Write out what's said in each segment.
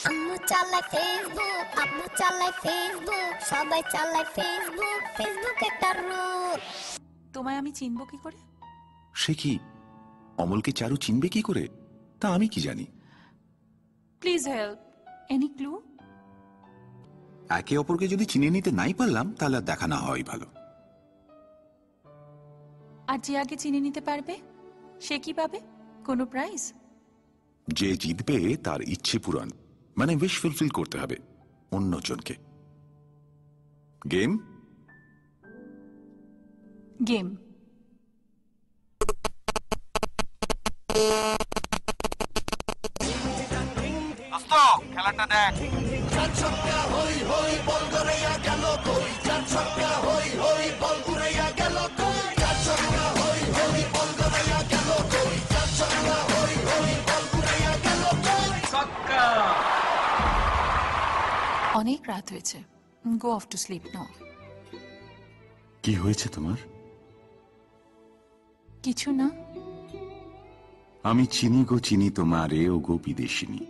আম্মু চালায় ফেসবুক, আম্মু চালায় ফেসবুক, সবাই চালায় ফেসবুক, ফেসবুক একটা রূপ। তোমায় আমি চিনব কি করে? সে কি, অমলকে চারু চিনবে কি করে তা আমি কি জানি। Please help, any clue? একে অপরকে যদি চিনে নিতে নাই পারলাম তাহলে আর দেখা না হওয়াই ভালো। আর যে আগে চিনে নিতে পারবে সে কি পাবে? কোনো প্রাইজ? যে জিতবে তার ইচ্ছে পূরণ, মানে উইশ ফুলফিল করতে হবে অন্যজনকে। Game game. খেলাটা দেখ। অনেক রাত হয়েছে, go off to sleep now. কি হয়েছে তোমার? কিছু না। আমি চিনি গো চিনি তোমারে ও গো বিদেশিনী।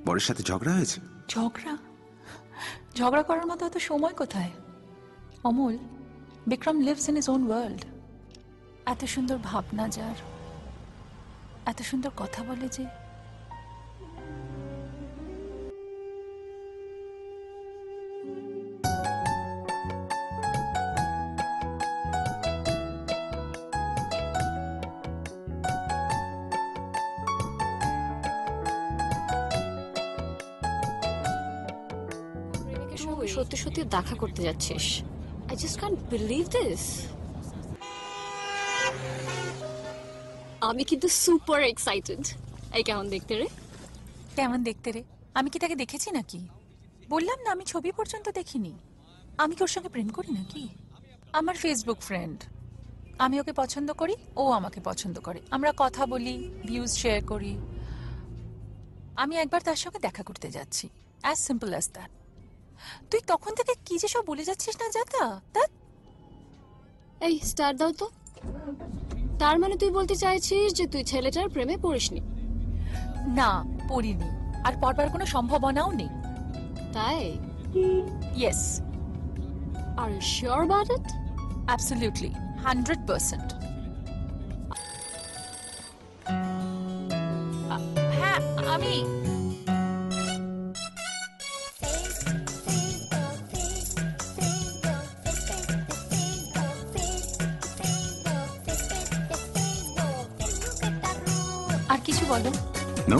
বরের সাথে ঝগড়া হয়েছে? ঝগড়া? ঝগড়া করার মতো এত সময় কোথায়? Amal, Bikram lives in his own world. এত সুন্দর ভাবনা যার, এত সুন্দর কথা বলে যে। সত্যি সত্যি দেখা করতে যাচ্ছিস? I just can't believe this. আমি কিন্তু সুপার এক্সাইটেড। এই কেমন দেখতে রে? কেমন দেখতে রে? আমি কি তাকে দেখেছি নাকি? বললাম না, আমি ছবি পর্যন্ত দেখিনি। আমি কি ওর সঙ্গে প্রেম করি নাকি? আমার ফেসবুক ফ্রেন্ড, আমি ওকে পছন্দ করি, ও আমাকে পছন্দ করে, আমরা কথা বলি, ভিউজ শেয়ার করি। আমি একবার তার সঙ্গে দেখা করতে যাচ্ছি, অ্যাজ সিম্পল অ্যাজ দ্যাট। তুই তখন থেকে কি যে সব বলে যাচ্ছিস না যাতা তা। এই স্টার দাও তো। তার মানে তুই বলতে চাইছিস যে তুই ছেলেটার প্রেমে পড়িসনি? না, পড়িনি, আর পড়বার কোনো সম্ভাবনাও নেই। তাই? Yes. Are you sure about it? Absolutely, 100%। হ্যাঁ, আমি আর কিছু বলো। নো,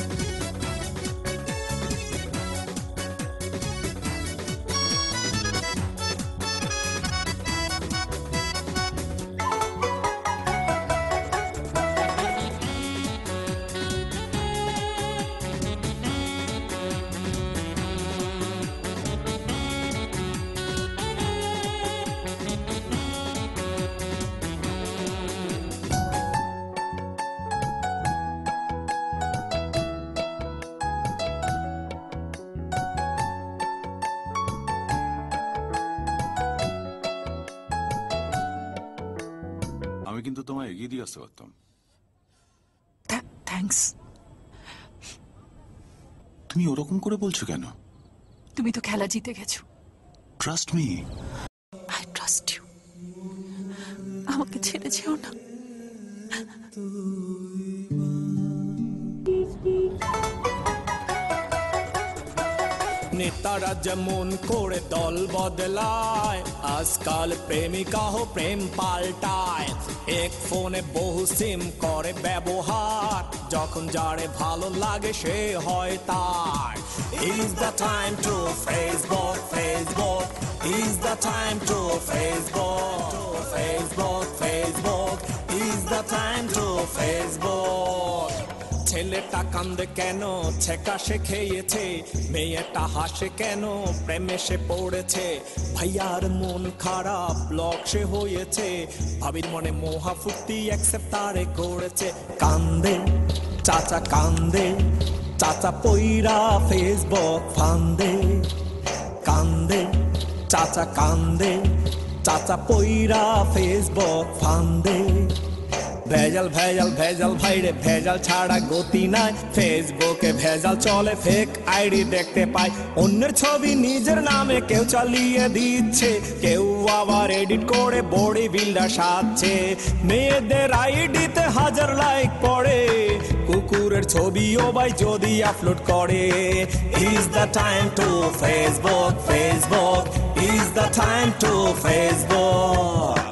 আমি কিন্তু তোমায় এগিয়ে দিয়ে আসতে পারতাম। থ্যাঙ্কস। তুমি ওরকম করে বলছো কেন? তুমি তো খেলা জিতে গেছো। Trust me. I trust you. আমাকে ছেড়ে যেও না। নেতারা যেমন করে দল বদলায়, আজকাল প্রেমিকাও প্রেম পাল্টায়। এক ফোনে বহু সিম করে ব্যবহার, যখন যারে ভালো লাগে সে হয় তার। Is the time to Facebook, Facebook. Is the time to Facebook, Facebook, Facebook. Is the time to Facebook. ছেলেটা কান্দে কেন, ছেকা সে খেয়েছে, মেয়েটা হাসে কেন, প্রেমে সে পড়েছে। ভাইয়ার মন খারাপ, ব্লক সে হয়েছে, ভাবির মনে মোহা ফুর্তি অ্যাকসেপ্ট তারে করেছে। কান্দে চাচা কান্দে, চাচা পইরা ফেসবুক ফান্দে। কান্দে চাচা কান্দে, চাচা পইরা ফেসবুক ফান্দে। ভেজাল ভেজাল ভেজাল ভাইরে ভেজাল ছাড়া গতি নাই ফেসবুকে ভেজাল চলে ফেক আইডি দেখতে পাই অন্যের ছবি নিজের নামে কেউ চালিয়ে দিচ্ছে কেউ আবার এডিট করে বডি বিল্ডার সাজছে মেয়েদের আইডিতে হাজার লাইক পড়ে কুকুরের ছবিও ভাই যদি আপলোড করে is the time to Facebook Facebook is the time to Facebook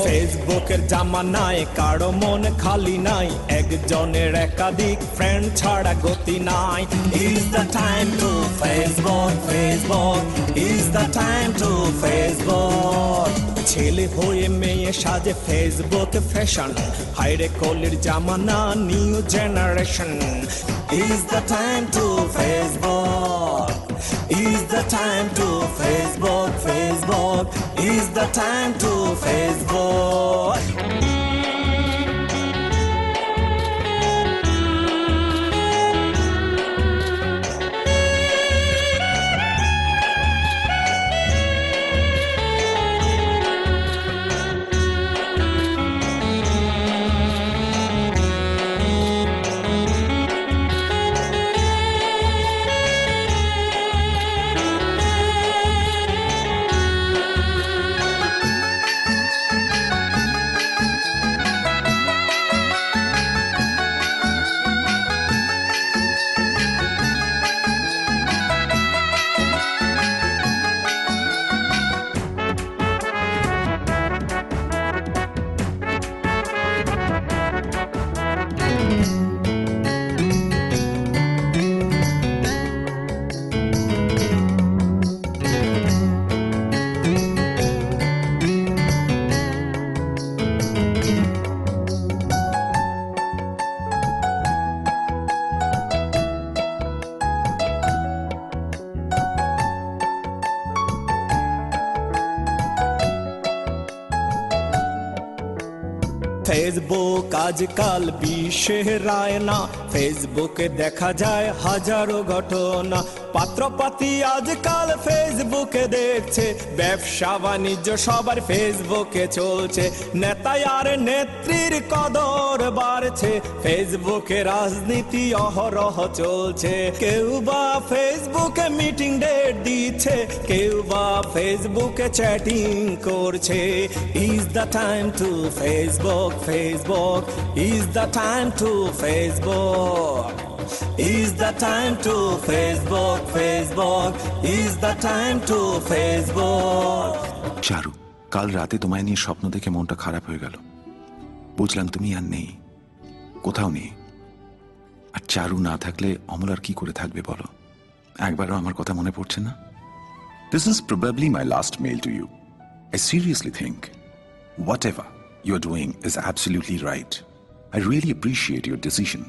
ফেসবুকের জামানায় কারো মন খালি নাই একজনের একাধিক ফ্রেন্ড ছাড়া গতি নাই is the time to Facebook Facebook is the time to Facebook ছেলে হয়ে মেয়ে সাজে ফেসবুক ফ্যাশন হাইরে কলির জামানা new generation is the time to Facebook is the time to Facebook, Facebook is the time to Facebook. Facebook আজকাল বিশ্বের আয়না ফেসবুকে দেখা যায় হাজারো ঘটনা পাত্রপাতি আজকাল ফেসবুকে দেখছে ব্যবসা বাণিজ্য সবার ফেসবুকে চলছে নেতা আর নেত্রীর কদর বাড়ছে ফেসবুকে রাজনীতি অহরহ চলছে কেউ বা ফেসবুকে মিটিং ডেট দিচ্ছে কেউ বা ফেসবুকে চ্যাটিং করছে is the time to Facebook Facebook is the time to Facebook is the time to Facebook, Facebook is the time to Facebook. চারু কাল রাতে তোমায় নিয়ে স্বপ্ন দেখে মনটা খারাপ হয়ে গেল বুঝলাম তুমি আর নেই কোথাও নেই আর চারু না থাকলে অমল আর কি করে থাকবে বলো একবারও আমার কথা মনে পড়ছে না This is probably my last mail to you. I seriously think whatever you're doing is absolutely right. I really appreciate your decision.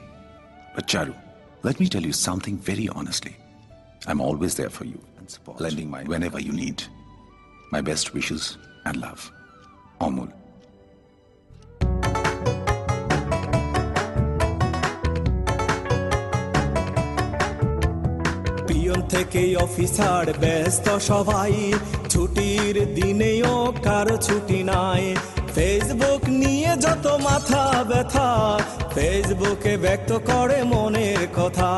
But Charu, let me tell you something very honestly. I'm always there for you, lending my whenever you need. My best wishes and love. Amul. Peon থেকে officer ব্যস্ত সবাই ছুটির দিনেও কারো ছুটি নাই Facebook নিয়ে যত মাথা ব্যথা ফেসবুকে ব্যক্ত করে মনের কথা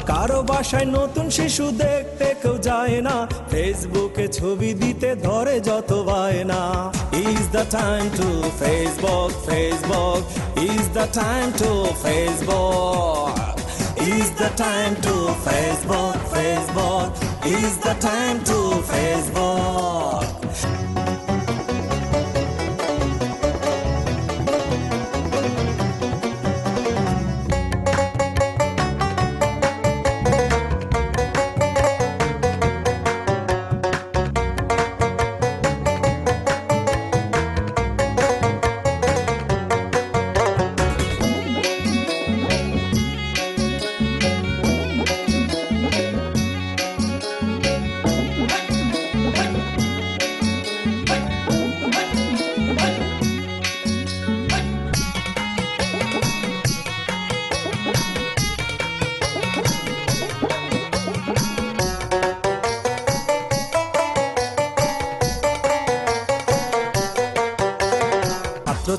কারো বাসায় নতুন শিশু দেখতে কেউ যায় না ফেসবুকে ছবি দিতে ধরে যত বায়না is the time to Facebook Facebook is the time to Facebook is the time to Facebook, Facebook is the time to Facebook.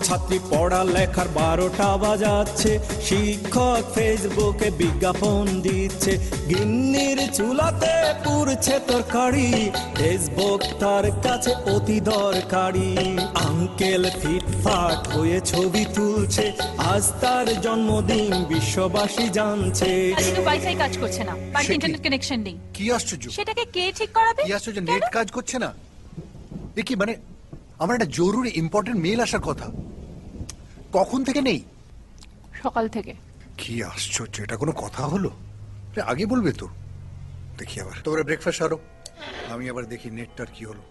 ছাত্রছাত্রী পড়ালেখার 12টা বাজাচ্ছে, শিক্ষক ফেসবুকে বিজ্ঞাপন দিচ্ছে, গিন্নির চুলাতে পুড়ছে তরকারি, ফেসবুক তার কাছে অতি দরকারি। আঙ্কেল ফিটফাট হয়ে ছবি তুলছে, আজ তার জন্মদিন বিশ্ববাসী জানছে। আজকে ওয়াইফাই কাজ করছে না, বাড়িতে সে কি? ইন্টারনেট কানেকশন নেই। কি আশ্চর্য, সেটাকে কে ঠিক করাবে? কি আশ্চর্য, নেট কাজ করছে না? এ কি মানে, আমার একটা জরুরি ইম্পর্টেন্ট মেল আসার কথা, কখন থেকে নেই? সকাল থেকে। কি আশ্চর্য, এটা কোনো কথা হলো? আগে বলবে তো। দেখি আবার তোমরা ব্রেকফাস্ট সারো, আমি আবার দেখি নেটটার কি হলো।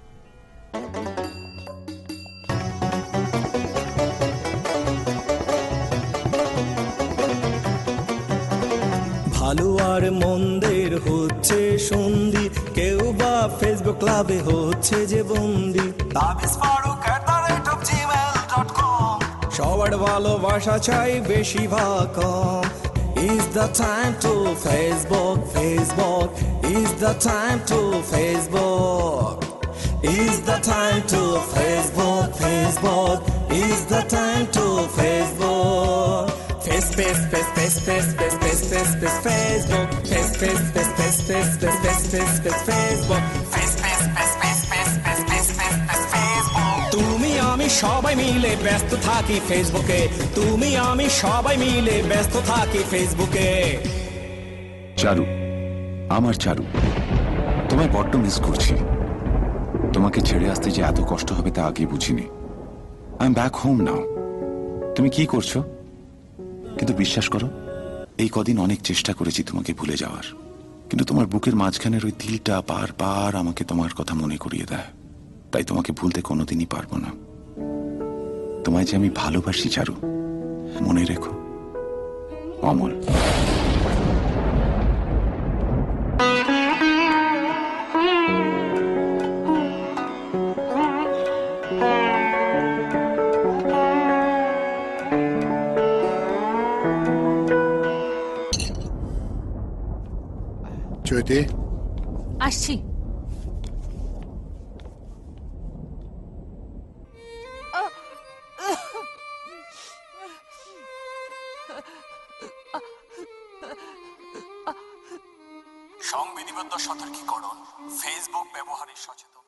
ভালো আর মন্দের হচ্ছে সন্ধি, কেউ বা ফেসবুক ক্লাবে হচ্ছে যে বন্দি। সবার ভালোবাসা চাই বেশি ভাগ কম। Is the time to Facebook, Facebook, is the time to Facebook, is the time to Facebook, Facebook, is the time to Facebook. Face, face, face, face, face, face, face, face, face, Facebook, face, face, face, face, face, face, face, face, face, Facebook, face, face, face, face, face, face, face, face, face, Facebook. তুমি আমি সবাই মিলে ব্যস্ত থাকি ফেসবুকে, তুমি আমি সবাই মিলে ব্যস্ত থাকি ফেসবুকে। চারু, আমার চারু, তোমায় বড্ড মিস করছি। তোমাকে ছেড়ে আসতে যে এত কষ্ট হবে তা আগে বুঝিনি। I am back home now. তুমি কি করছো? কিন্তু বিশ্বাস করো, এই কদিন অনেক চেষ্টা করেছি তোমাকে ভুলে যাওয়ার, কিন্তু তোমার বুকের মাঝখানের ওই তিলটা বারবার আমাকে তোমার কথা মনে করিয়ে দেয়। তাই তোমাকে ভুলতে কোনোদিনই পারবো না। তোমায় যে আমি ভালোবাসি চারু, মনে রেখো। অমল। চৈতি, আসছি। সংবিধিবদ্ধ সতর্কীকরণ, ফেসবুক ব্যবহারে সচেতন।